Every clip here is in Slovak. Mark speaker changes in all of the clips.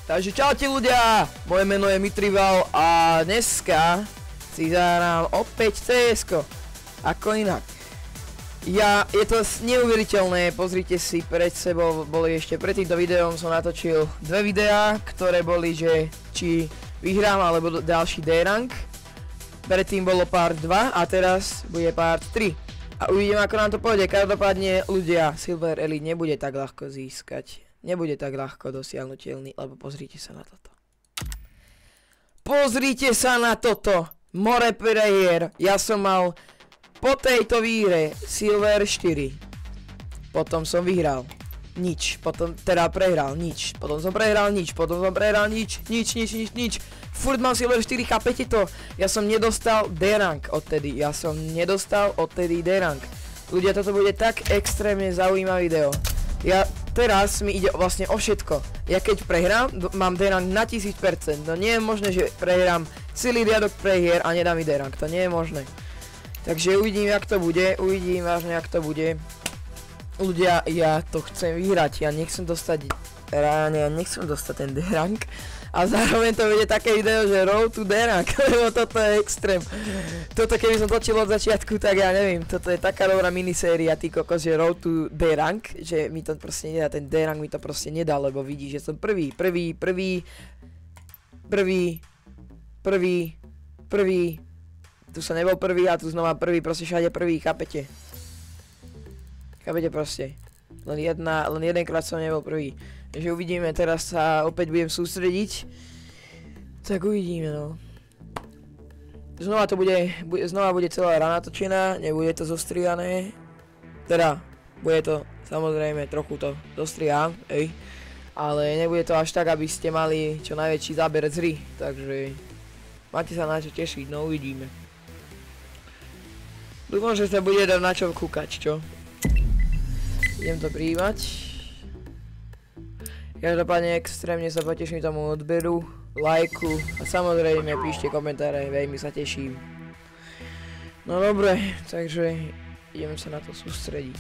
Speaker 1: Takže čaute ľudia, moje meno je Mitrival a dneska si zahrám opäť CS-ko, ako inak. Je to neuveriteľné, pozrite si pred sebou, boli ešte pred týmto videom som natočil dve videá, ktoré boli, že či vyhrám alebo ďalší D-rank. Predtým bolo part 2 a teraz bude part 3. A uvidíme, ako nám to pôjde. Každopádne ľudia, Silver Elite nebude tak ľahko získať. Nebude tak ľahko dosiahnutelný, lebo pozrite sa na toto. Pozrite sa na toto! More prehier. Ja som mal po tejto výhre Silver 4. Potom som vyhral. Nič. Potom teda prehral. Nič. Potom som prehral nič. Potom som prehral nič. Nič. Furt mám Silver 4, chápete to? Ja som nedostal D-rank odtedy. D-rank. Ľudia, toto bude tak extrémne zaujímavé video. Teraz mi ide vlastne o všetko. Ja keď prehrám, mám D-rank na 1000%. No nie je možné, že prehrám celý riadok prehier a nedám mi D-rank. To nie je možné. Takže uvidím, jak to bude. Uvidím vážne, jak to bude. Ľudia, ja to chcem vyhrať. Ja nechcem dostať ten D-rank. A zároveň to bude také video, že road to D-rank, lebo toto je extrém. Toto keby som točil od začiatku, tak ja neviem, toto je taká dobrá miniséria, ty kokos, že road to D-rank, že mi to proste nedá, ten D-rank mi to proste nedá, lebo vidíš, že som prvý. Tu som nebol prvý a tu znova prvý, proste všade prvý, chápete? Chápete proste? Len jedenkrát som nebol prvý. Takže uvidíme, teraz sa opäť budem sústrediť. Tak uvidíme, no. Znova bude celá hra natočená, nebude to zostrihané. Teda, bude to, samozrejme, trochu to zostrihám, ej. Ale nebude to až tak, aby ste mali čo najväčší záber z hry. Takže, máte sa na čo tešiť, no uvidíme. Dúfam, že sa bude dať na čo kúkať, čo? Idem to prijímať. Každopádne extrémne sa poteším tomu odberu, lajku a samozrejme píšte komentáre, veľmi sa teším. No dobre, takže idem sa na to sústrediť.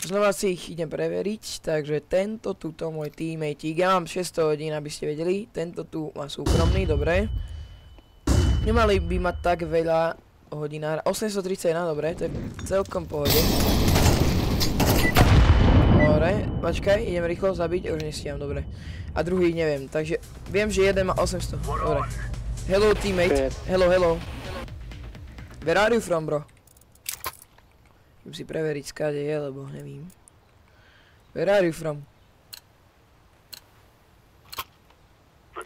Speaker 1: Znova si ich idem preveriť, takže tento tuto môj teammate, ja mám 600 hodín, aby ste vedeli, tento tu má súkromný, dobre. Nemali by mať tak veľa hodinár, 831, dobre, to je celkom pohode. Dobre, počkaj, idem rýchlo zabiť, už nestíham, dobre. A druhý neviem, takže viem, že jeden má 800, dobre. Hello teammate, hello. Where are you from, bro? Idem si preveriť, skáde je, lebo nevím. Where are you from?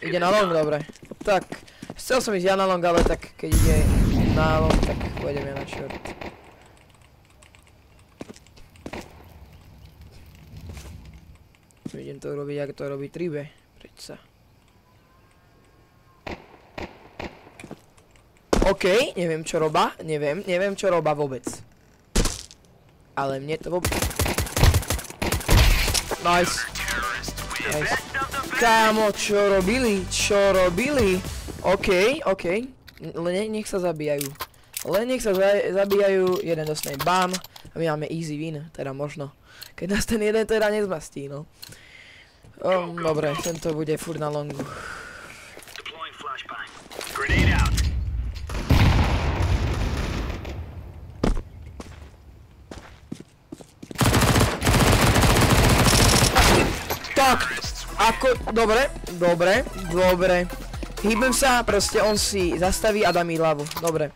Speaker 1: Ide na long, dobre. Tak, chcel som ísť ja na long, ale tak keď ide na long, tak pôjdeme na short. Idem to robiť, ako to robí 3B, predsa. OK, neviem čo robá, neviem čo robá vôbec. Ale mne to vôbec... Nice. Kámo, čo robili? OK. Nech sa zabíjajú. Jeden dostane bam. A my máme easy win, teda možno. Keď nás ten jeden teda nezmastí, no. Dobre, tento bude furt na longu. Tak, ako, dobre. Hýbem sa, proste on si zastaví a dá mi hlavu, dobre.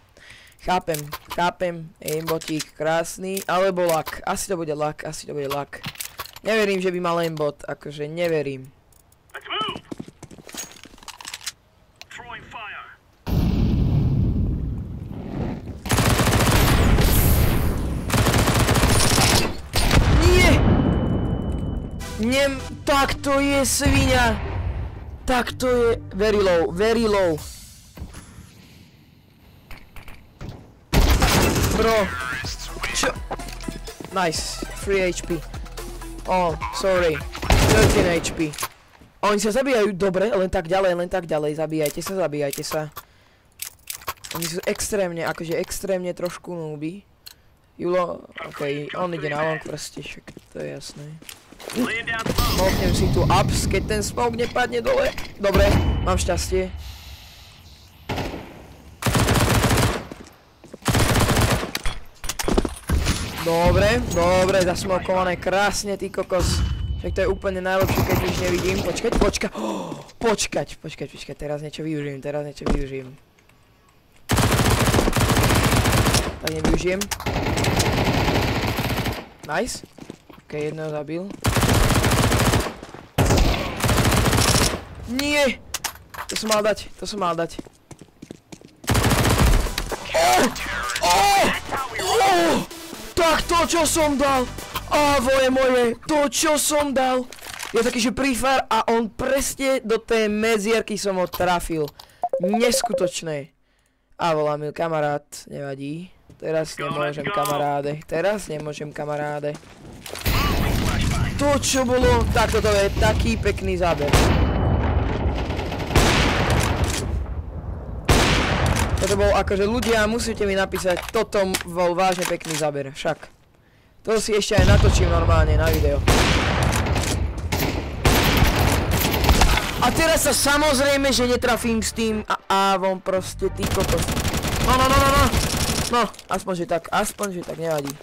Speaker 1: Chápem, aimbotík krásny, alebo lak, asi to bude lak. Neverím, že by mal aimbot, akože neverím. Nie! Tak to je sviňa! Tak to je very low. Bro, čo? Nice, 3 HP. Oh, sorry, 13 HP. Oni sa zabíjajú, dobre, len tak ďalej, zabíjajte sa. Oni sú extrémne trošku nooby. Julo, okej, on ide na long proste, však to je jasné. Smoknem si tu ups, keď ten smoke nepadne dole. Dobre, mám šťastie. Dobre, dobre, zasmokované krásne, ty kokos. Však to je úplne najlepšie, keď nič nevidím. Počkať, teraz niečo využijem, Tak nevyužijem. Nice. Ok, jedného zabil. Nie! To som mal dať. Tak to, čo som dal! Voje moje, to, čo som dal! Je taký, že prífar a on presne do tej medzierky som ho trafil. Neskutočné. Volá mi kamarát, nevadí. Teraz nemôžem kamaráde. To, čo bolo, tak toto je taký pekný záber. Toto bol akože ľudia, musíte mi napísať, toto bol vážne pekný záber, však. To si ešte aj natočím normálne na video. A teraz sa samozrejme, že netrafím s tým von proste, ty kokos. No, aspoň že tak, nevadí.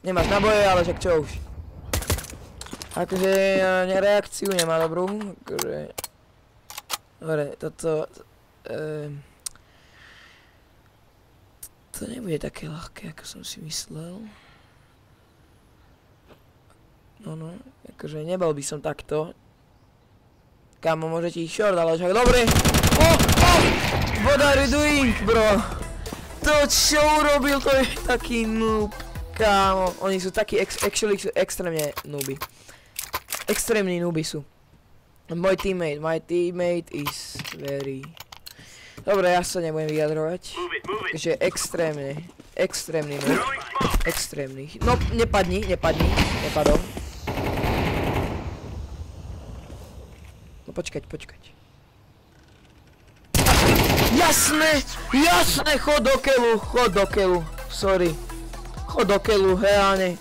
Speaker 1: Nemáš naboje, ale však čo už. Akože reakciu nemá dobrú, akože... Dobre, toto... To nebude také ľahké, ako som si myslel. No, akože nebol by som takto. Kámo, môžete ísť short, ale však dobre. What are you doing, bro? To, čo urobil, to je taký noob. Kámo, oni sú takí, actually sú extrémne nooby. Extrémni nooby sú. My teammate is very... Dobre, ja sa nebudem vyjadrovať. Takže extrémny noob. Extrémny. No, nepadni, nepadol. No počkať. Jasné, chod do keľu, sorry. Chod do keľu, reálne.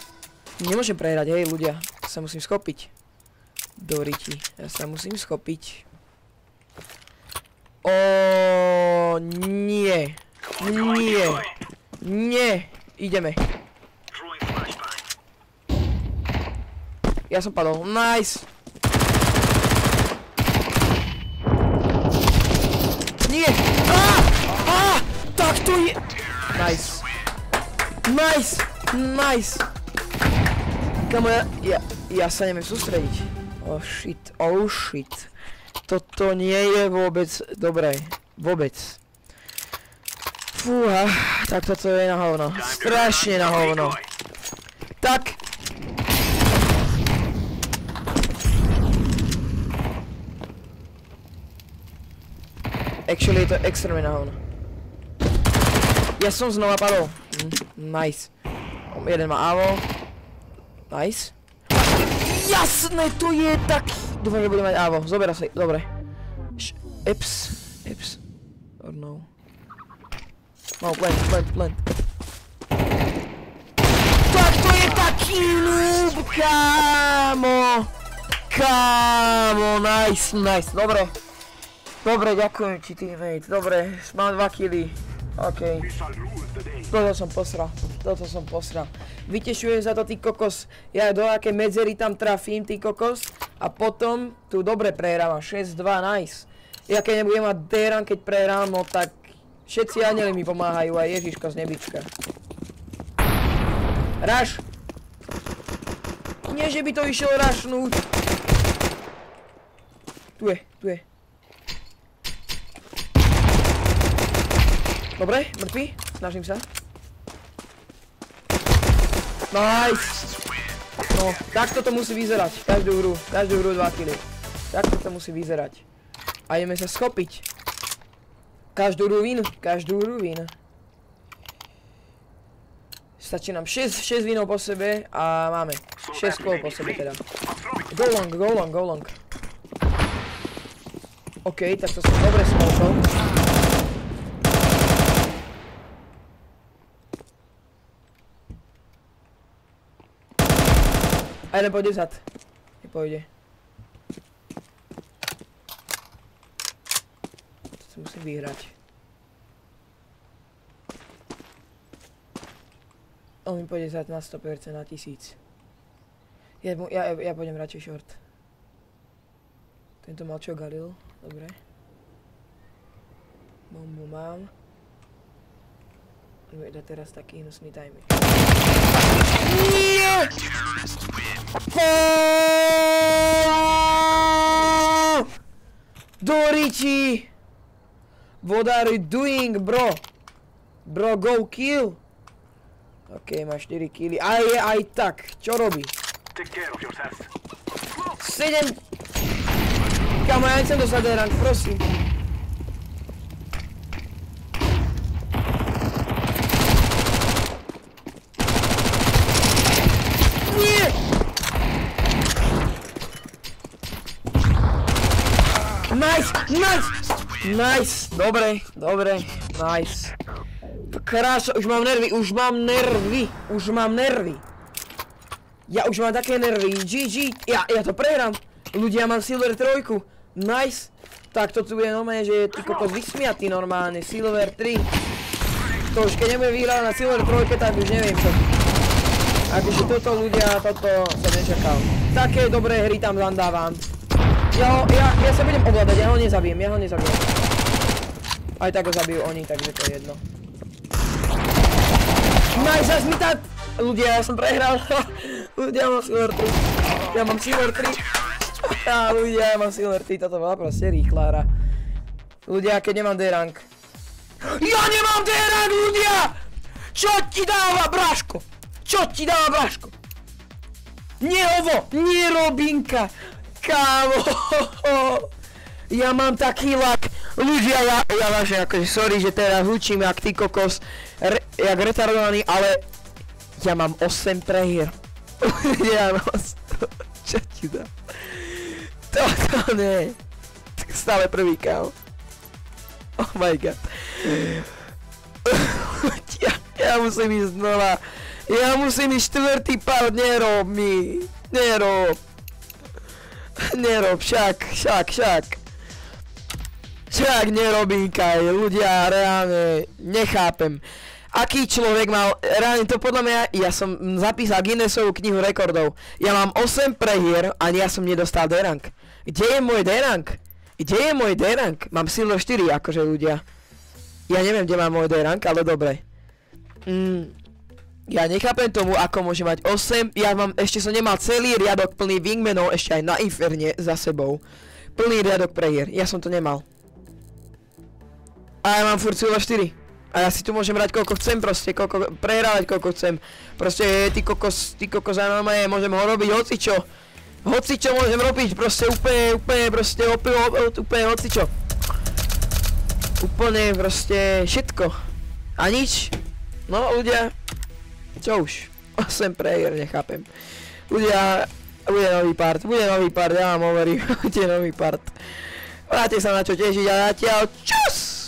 Speaker 1: Nemôžem prehrať, hej ľudia, ja sa musím schopiť. Doriti, ja sa musím schopiť. Nie, ideme. Ja som padol, nice. Nie! Tak to je... Nice! Kamo, ja sa neviem sústrediť. Oh shit. Toto nie je vôbec dobré. Vôbec. Fúha, tak toto je na hovno. Strašne na hovno. Tak. Actually je to extrémne na hovno. Ja som znova padol. Nice. Jeden má avo. Nice. Jasné, to je tak. Dúfam, že bude mať avo. Zoberá sa, dobre. Eps. Or no. No, plant. Tak to je taký noob, kámo, nice. Dobre, ďakujem ti, teammate. Dobre, mám 2 killy. OK. Toto som posral. Vytešujem za to, ty kokos. Ja do aké medzery tam trafím, ty kokos. A potom tu dobre prehrávam. 6-2, nice. Ja keď nebudem mať D-run, keď prehrám, no tak všetci anjeli mi pomáhajú, aj Ježiško z nebička. Rush! Nie, že by to išiel rushnúť. Tu je. Dobre, mŕtvy, snažím sa. Nice! No, takto to musí vyzerať, každú hru 2 killy. Takto to musí vyzerať. A ideme sa schopiť. Každú hru win. Stačí nám 6 winov po sebe a máme 6 kol po sebe teda. Go long. OK, tak to som dobre smolkol. A jeden pôjde vzad. pôjde. To si musím vyhrať. On mi pôjde zať na 100%, na 1000. Ja pôjdem radšej short. Tento mal čo, Galil? Dobre. Bombu mám. Dá teraz taký hnusný timing. Nie! Doriči! What are you doing, bro? Bro, go kill! Ok, má 4 killy. A je aj tak. Čo robí? 7... Kamo, ja nechcem dostať rank, prosím. Nie! Nice, nice! Nice, dobre, dobre, nice. Krása, už mám nervy. Ja už mám také nervy, GG, ja to prehrám. Ľudia, mám Silver 3, nice. Tak to tu bude normálne, že je ty kokos vysmiatý normálne, Silver 3. To už keď nebude vyhrať na Silver 3, tak už neviem čo. Akože toto ľudia, toto som nečakal. Také dobré hry tam zandávam. Ja sa budem ovládať, ja ho nezabijem. Aj tak ho zabijú oni, takže to je jedno. Nice, zas mi tak... Ľudia, ja som prehral. Ľudia, mám Silver 3. Ja mám Silver 3. Ľudia, ja mám Silver 3. Toto bola proste rýchla hra. Ľudia, keď nemám D-rank. Ja nemám D-rank, ľudia! Čo ti dáva, Braško? Nie ovo, nie Robinka. Kámo. Ja mám taký lak. Ľudia, ja vážne akože sorry, že teraz hučím jak ty kokos. Jak retardovaný, ale... Ja mám 8 prehier. Ja mám 100. Čo ti dá? Toto ne. Stále prvý kámo. Oh my god. Ja musím ísť znova. Ja musím ísť štvrtý pár, nerob mi. Nerob, však nerobím kaj, ľudia, reálne, nechápem. Aký človek mal, reálne to podľa mňa, ja som zapísal Guinnessovú knihu rekordov. Ja mám 8 prehier a ja som nedostal D-rank. Kde je môj D-rank? Mám Silver 4, akože ľudia. Ja neviem, kde mám môj D-rank, ale dobre. Ja nechápem tomu, ako môže mať 8, ešte som nemal celý riadok plný wingmanov, ešte aj na Inferne za sebou. Plný riadok prehier, ja som to nemal. A ja mám furt Silver 4. A ja si tu môžem hrať koľko chcem proste, prehrávať koľko chcem. Proste ty kokos ja normálne môžem ho robiť hocičo. Hocičo môžem robiť, proste úplne proste úplne hocičo. Úplne proste všetko. A nič. No ľudia. Čo už? 8 prehier, nechápem. Ľudia, bude nový part, ja vám hovorím, bude nový part. Máte sa na čo tešiť a zatiaľ čus!